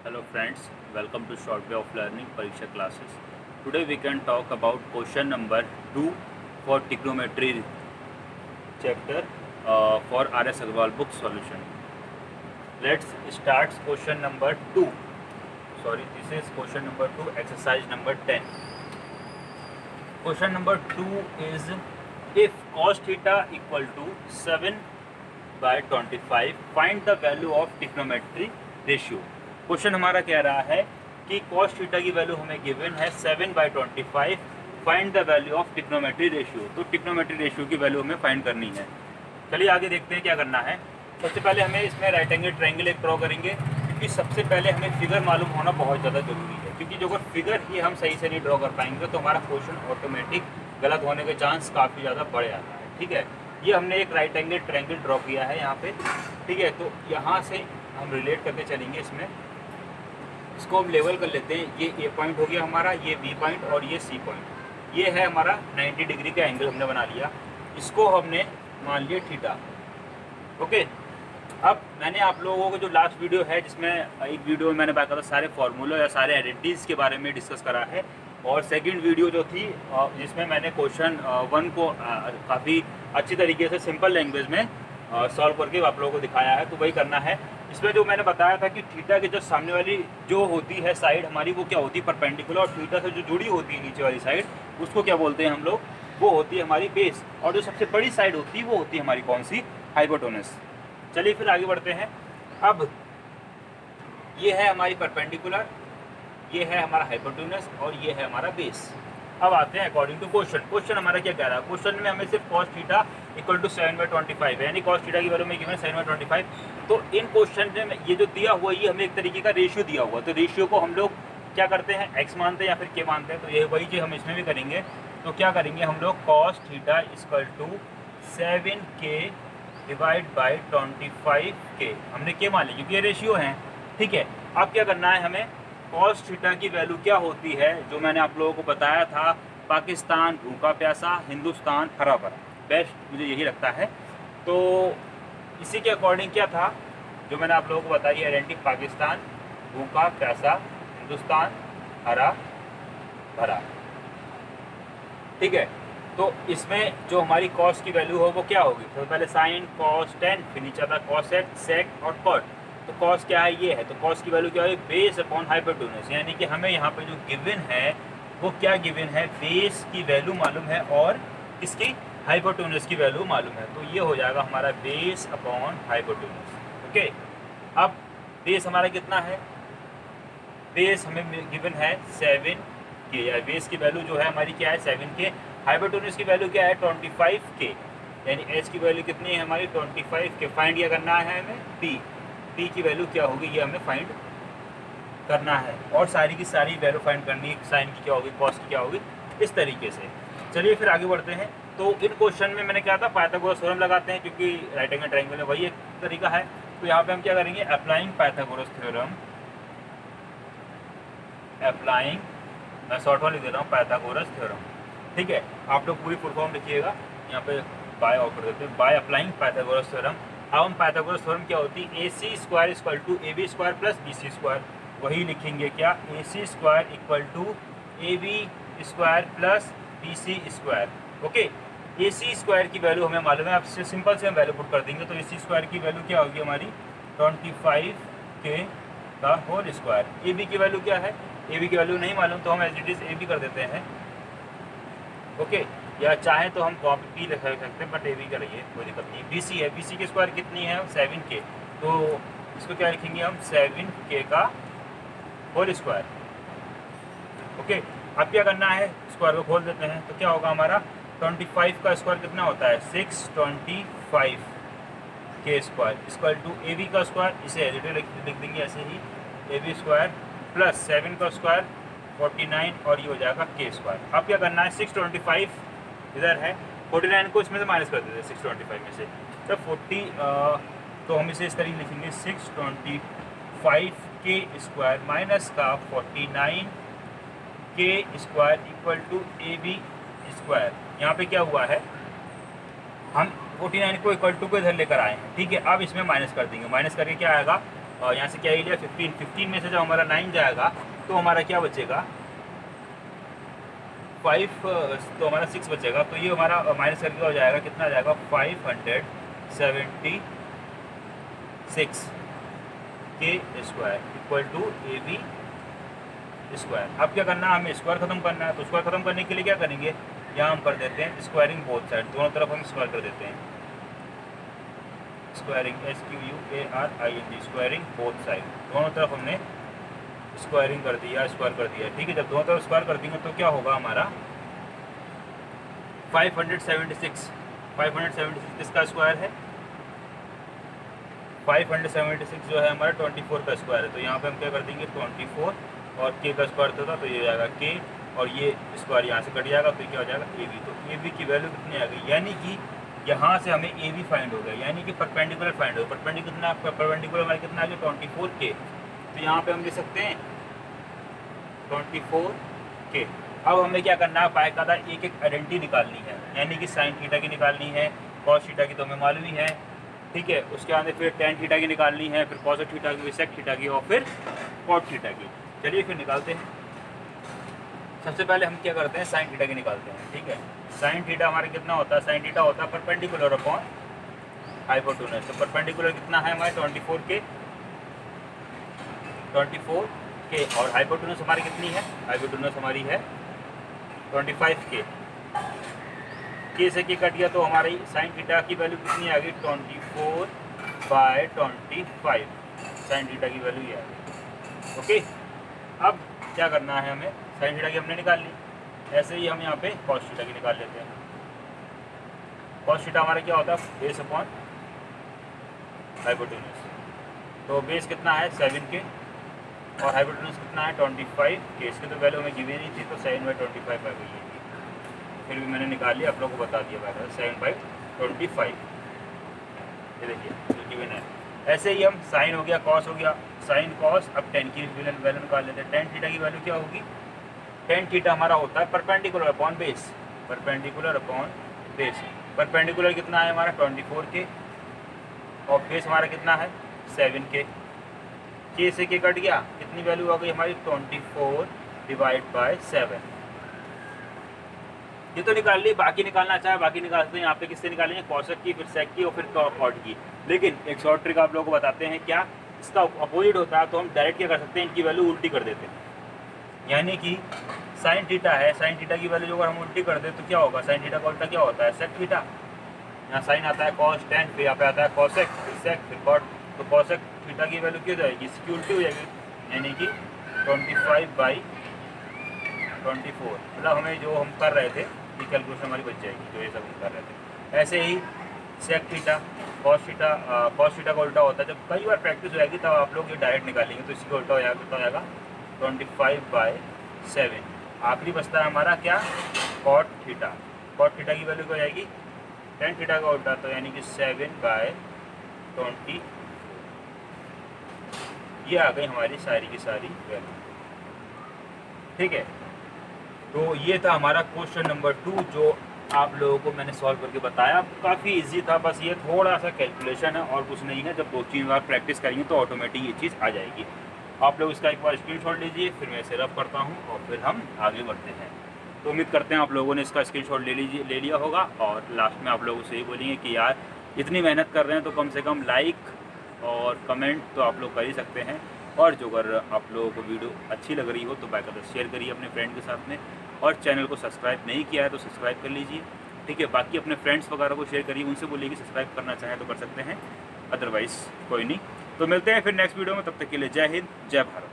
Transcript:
Hello friends, welcome to Short Way of Learning Pariksha classes. Today we can talk about question number 2 for trigonometry chapter for R.S. Agarwal book solution. Let's start question number 2. This is question number 2, exercise number 10. Question number 2 is if cos theta equal to 7/25, find the value of trigonometry ratio. Question हमारा कह रहा है कि cos theta की value हमें given है 7/25, find the value of trigonometry ratio. तो trigonometry ratio की वैल्यू हमें फाइंड करनी है। चलिए आगे देखते हैं क्या करना है। सबसे पहले हमें इसमें राइट एंगल ट्रायंगल एक ड्रॉ करेंगे, क्योंकि सबसे पहले हमें फिगर मालूम होना बहुत ज़्यादा जरूरी है, क्योंकि जो अगर फिगर ही हम सही से नहीं ड्रॉ कर पाएंगे तो हमारा क्वेश्चन ऑटोमेटिक गलत होने के चांस काफ़ी ज़्यादा बढ़ जाता है। ठीक है, ये हमने एक राइट एंगल ट्रायंगल ड्रॉ किया है यहाँ पे। ठीक है, तो यहाँ से हम रिलेट करके चलेंगे इसमें। इसको हम लेवल कर लेते हैं। ये ए पॉइंट हो गया हमारा, ये बी पॉइंट और ये सी पॉइंट। ये है हमारा 90 डिग्री का एंगल हमने बना लिया। इसको हमने मान लिया थीटा। ओके, अब मैंने आप लोगों को जो लास्ट वीडियो है, जिसमें एक वीडियो में मैंने बाकायदा सारे फार्मूला या सारे आइडेंटिटीज़ के बारे में डिस्कस करा है, और सेकंड वीडियो जो थी जिसमें मैंने क्वेश्चन 1 को काफ़ी अच्छी तरीके से सिंपल लैंग्वेज में सॉल्व करके आप लोगों को दिखाया है, तो वही करना है। इसमें जो मैंने बताया था कि थीटा के जो सामने वाली जो होती है साइड हमारी, वो क्या होती है, परपेंडिकुलर, और थीटा से जो जुड़ी होती है नीचे वाली साइड, उसको क्या बोलते हैं हम लोग, वो होती है हमारी बेस। और जो सबसे बड़ी साइड होती है वो होती है हमारी कौन सी, हाइपोटेनस। चलिए फिर आगे बढ़ते हैं। अब ये है हमारी परपेंडिकुलर, ये है हमारा हाइपोटेनस और ये है हमारा बेस। अब आते हैं अकॉर्डिंग टू क्वेश्चन। क्वेश्चन हमारा क्या कह रहा है? क्वेश्चन में हमें सिर्फ cos थीटा इक्वल टू 7/25 है, यानी cos थीटा की वैल्यू में गिवन 7/25। तो इन क्वेश्चन में ये जो दिया हुआ है, ये हमें एक तरीके का रेशियो दिया हुआ है। तो रेशियो को हम लोग क्या करते हैं, x मानते हैं या फिर k मानते हैं। तो ये वही चीज़ हम इसमें भी करेंगे। तो क्या करेंगे हम लोग, cos theta equal to 7k divide by 25k, हमने k मान लिया क्योंकि ये रेशियो है। ठीक है, अब क्या करना है हमें, cos थीटा की वैल्यू क्या होती है, जो मैंने आप लोगों को बताया था, पाकिस्तान भूखा प्यासा, हिंदुस्तान हरा भरा, बेस्ट मुझे यही लगता है। तो इसी के अकॉर्डिंग क्या था जो मैंने आप लोगों को बताई, आइडेंटिटी, पाकिस्तान भूखा प्यासा, हिंदुस्तान हरा भरा। ठीक है, तो इसमें जो हमारी cos की वैल्यू हो वो क्या होगी, तो पहले साइन cos 10, फिर नीचे आता cos sec और cot। तो cos क्या है, ये है। तो cos की वैल्यू क्या है, बेस अपॉन हाइपोटेनस, यानी कि हमें यहाँ पे जो गिवन है वो क्या गिवन है, बेस की वैल्यू मालूम है और इसकी हाइपोटेनस की वैल्यू मालूम है। तो ये हो जाएगा हमारा बेस अपॉन हाइपोटेनस। ओके, अब बेस हमारा कितना है, बेस हमें गिवन है 7k, या बेस की वैल्यू जो है हमारी क्या है, 7k। हाइपोटेनस की वैल्यू क्या है, 25k, यानी h की वैल्यू कितनी है हमारी, 25k। फाइंड क्या करना है हमें, p की वैल्यू क्या होगी, ये हमें फाइंड करना है, और सारी की सारी वैल्यू फाइंड करनी है। साइन की क्या होगी, कॉस की क्या होगी, इस तरीके से। चलिए फिर आगे बढ़ते हैं। तो इन क्वेश्चन में मैंने क्या था, पाइथागोरस थ्योरम लगाते हैं, क्योंकि राइट एंगल ट्रायंगल है, वही एक तरीका है। तो यहाँ पे हम क्या करेंगे, अप्लाइंग पाइथागोरस थ्योरम, अप्लाइंग, मैं शॉर्ट फॉर्म लिख दे रहा हूँ, पाइथागोरस थ्योरम। ठीक है, आप लोग पूरी फुल फॉर्म लिखिएगा, यहाँ पे बाय ऑफ कर देते हैं, बाय अप्लाइंग पाइथागोरस थ्योरम। अब हम पाइथागोरस थ्योरम क्या होती है, AC² equal to AB² plus BC², वही लिखेंगे क्या, AC² equal to AB² plus BC²। Okay, AC² की वैल्यू हमें मालूम है, अब सिंपल से हम वैल्यू पुट कर देंगे। तो AC² की वैल्यू क्या होगी हमारी, 25k का होल स्क्वायर। AB की वैल्यू क्या है, AB की वैल्यू नहीं मालूम, तो हम एज इट इज AB कर देते हैं। ओके, या चाहे तो हम कॉपी पी लिख सकते हैं, बट AB करिए, कोई दिक्कत नहीं। BC है, BC की स्क्वायर कितनी है, 7k। तो इसको क्या लिखेंगे हम, 7k का होल स्क्वायर। ओके, अब क्या करना है, स्क्वायर को खोल देते हैं। तो क्या होगा हमारा, 25 का स्क्वायर कितना होता है, 625 k square equal to AB का स्क्वायर, इसे लिख देंगे ऐसे ही, AB² प्लस 7 का स्क्वायर 49, और ये हो जाएगा k²। अब क्या करना है, 625 इधर है, 49 को इसमें से माइनस कर देते हैं 625 में से, तो 40, तो हम इसे इस तरीके लिखेंगे, 625k² माइनस का 49k² इक्वल टू AB²। यहाँ पे क्या हुआ है, हम 49 को इक्वल टू को इधर लेकर आए हैं। ठीक है, अब इसमें माइनस कर देंगे, माइनस करके क्या आएगा, और यहाँ से क्या लिया 15 में से जब हमारा 9 जाएगा तो हमारा क्या बचेगा 5, तो हमारा 6 बचेगा। तो ये हमारा माइनस करके हो जाएगा, कितना आ जाएगा 576 के square equal to AB square. अब क्या करना है, हमें स्क्वायर खत्म करना है। तो स्क्वायर खत्म करने के लिए क्या करेंगे, यहाँ हम कर देते हैं स्क्वायरिंग बोथ साइड, दोनों तरफ हम स्क्वायर कर देते हैं। Squaring SQUARING, squaring both side, दोनों तरफ हमने स्क्वायरिंग कर दिया, स्क्वायर कर दिया। ठीक है, जब दोनों तरफ स्क्वायर कर देंगे तो क्या होगा हमारा 576 किसका स्क्वायर है, 576 जो है हमारा 24 का स्क्वायर है। तो यहाँ पे हम क्या कर देंगे 24 और के का स्क्वायर था तो ये हो जाएगा के, और ये स्क्वायर यहाँ से कट जाएगा तो क्या हो जाएगा AB। तो AB की वैल्यू कितनी आ गई, यानी कि यहाँ से हमें AB फाइंड हो गया, यानी कि परपेंडिकुलर फाइंड हो। परपेंडिकुलर हमारे कितना आ गया 24 के। तो यहाँ पे हम लिख सकते हैं 24 के। अब हमें क्या करना है, बाकायदा एक एक आइडेंटिटी निकालनी है, यानी कि साइन थीटा की निकालनी है, कॉस थीटा की तो हमें मालूम ही है। ठीक है, उसके बाद फिर टेन थीटा की निकालनी है, फिर कॉस थीटा की, सेक थीटा की और फिर कॉट थीटा की। चलिए फिर निकालते हैं। सबसे पहले हम क्या करते हैं, साइन थीटा की निकालते हैं। ठीक है, साइन थीटा हमारा कितना होता है, साइन थीटा होता है परपेंडिकुलर अपॉन हाइपोटेन्यूज। तो परपेंडिकुलर कितना है हमारे 24 के और हाइपोटेन्यूज हमारी कितनी है, हाइपोटेन्यूज हमारी है 25 के से के कट गया तो हमारी साइन थीटा की वैल्यू कितनी आ गई 24/25 साइन थीटा की वैल्यू ये आ गई। ओके, अब क्या करना है, हमें साइन थीटा की हमने निकाल ली, ऐसे ही हम यहाँ पे कॉस थीटा की निकाल लेते हैं। कॉस थीटा हमारा क्या होता है बेस अपॉन हाइपोटेन्यूज। तो बेस कितना है 7 के और हाइपोटेन्यूज कितना है 25 के। इसकी तो वैल्यू हमें गिवी नहीं थी तो 7/25 आ गई है, फिर भी मैंने निकाल लिया, आप लोगों को बता दिया मैंने 7/25। ये देखिए गिवन है। ऐसे ही हम साइन हो गया, कॉस हो गया, साइन कॉस। अब टेन की वैल्यू निकाल लेते हैं। टेन थीटा की वैल्यू क्या होगी, टेन थीटा हमारा होता है perpendicular upon base, perpendicular upon base. Perpendicular कितना है हमारा 24 के और बेस हमारा कितना है 7 के से के कट गया, कितनी वैल्यू आ गई हमारी 24/7। ये तो निकाल ली, बाकी निकालना चाहे बाकी निकाल सकते हैं। यहाँ पे किससे निकालेंगे, कॉसेक की, फिर सेक की और फिर कॉट की। लेकिन एक शॉर्ट ट्रिक आप लोगों को बताते हैं, क्या इसका अपोजिट होता है तो हम डायरेक्ट क्या कर सकते हैं, इनकी वैल्यू उल्टी कर देते हैं। यानी कि साइन थीटा है, साइन थीटा की वैल्यू जो अगर हम उल्टी कर दें तो क्या होगा, साइन थीटा का उल्टा क्या होता है सेक थीटा। यहाँ साइन आता है कॉस टेन, फिर यहाँ पे आता है कॉसेक, फिर सेक, फिर कॉट। तो कॉसेक थीटा की वैल्यू क्या हो जाएगी, इसकी उल्टी हो जाएगी, यानी कि 25/24। मतलब हमें जो हम कर रहे थे ये कैलकुलेशन हमारी बच जाएगी, जो ये सब हम कर रहे थे। ऐसे ही सेक थीटा, कॉस थीटा का उल्टा होता है। जब कई बार प्रैक्टिस हो जाएगी तब आप लोग ये डायरेक्ट निकालेंगे तो इसका उल्टा हो जाएगा, कितना हो जाएगा 25/7। आखिरी बचता है हमारा क्या, कॉट थीटा। कॉट थीटा की वैल्यू क्या हो जाएगी, टेन थीटा का उल्टा, तो यानी कि 7/20। ये आ गई हमारी सारी की सारी वैल्यू। ठीक है, तो ये था हमारा क्वेश्चन नंबर 2 जो आप लोगों को मैंने सॉल्व करके बताया। काफ़ी इजी था, बस ये थोड़ा सा कैलकुलेशन है और कुछ नहीं है। जब 2-3 बार प्रैक्टिस करेंगे तो ऑटोमेटिक ये चीज़ आ जाएगी। आप लोग इसका एक बार स्क्रीनशॉट लीजिए, फिर मैं इसे रफ करता हूँ और फिर हम आगे बढ़ते हैं। तो उम्मीद करते हैं आप लोगों ने इसका स्क्रीनशॉट ले लिया होगा और लास्ट में आप लोगों से यही बोलेंगे कि यार इतनी मेहनत कर रहे हैं तो कम से कम लाइक और कमेंट तो आप लोग कर ही सकते हैं। और जो अगर आप लोगों को वीडियो अच्छी लग रही हो तो बाकायदा शेयर करिए अपने फ्रेंड के साथ में, और चैनल को सब्सक्राइब नहीं किया है तो सब्सक्राइब कर लीजिए। ठीक है, बाकी अपने फ्रेंड्स वगैरह को शेयर करिए, उनसे बोलिए कि सब्सक्राइब करना चाहें तो कर सकते हैं, अदरवाइज़ कोई नहीं। तो मिलते हैं फिर नेक्स्ट वीडियो में, तब तक के लिए जय हिंद, जय भारत।